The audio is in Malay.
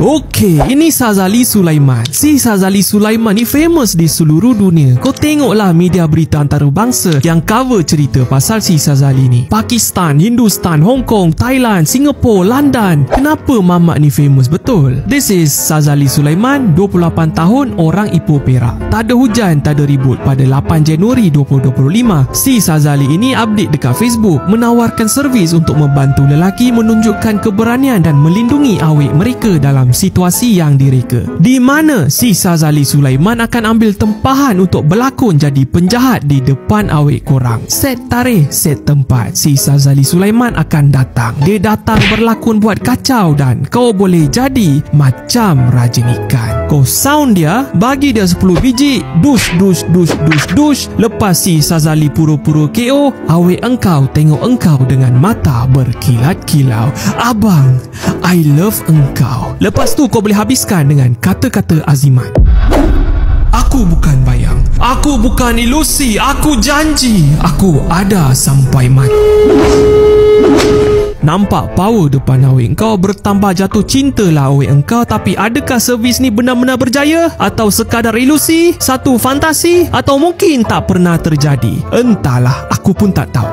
Okey, ini Sazali Sulaiman. Si Sazali Sulaiman ni famous di seluruh dunia. Kau tengoklah media berita antarabangsa yang cover cerita pasal si Sazali ni. Pakistan, Hindustan, Hong Kong, Thailand, Singapore, London. Kenapa mamak ni famous betul? This is Sazali Sulaiman, 28 tahun, orang Ipoh Perak. Tak ada hujan, tak ada ribut. Pada 8 Januari 2025, si Sazali ini update dekat Facebook menawarkan servis untuk membantu lelaki menunjukkan keberanian dan melindungi awek mereka dalam situasi yang direka, di mana si Sazali Sulaiman akan ambil tempahan untuk berlakon jadi penjahat di depan awek korang. Set tarikh, set tempat, si Sazali Sulaiman akan datang. Dia datang berlakon buat kacau dan kau boleh jadi macam rajin ikan. Kau sound dia, bagi dia 10 biji, dush dush dush dush dush. Lepas si Sazali pura-pura KO, awek engkau tengok engkau dengan mata berkilat-kilau. Abang, I love engkau. Lepas tu kau boleh habiskan dengan kata-kata azimat. Aku bukan bayang, aku bukan ilusi, aku janji, aku ada sampai mati. Nampak power depan awek engkau, bertambah jatuh cinta lah awek engkau. Tapi adakah servis ni benar-benar berjaya? Atau sekadar ilusi? Satu fantasi? Atau mungkin tak pernah terjadi? Entahlah, aku pun tak tahu.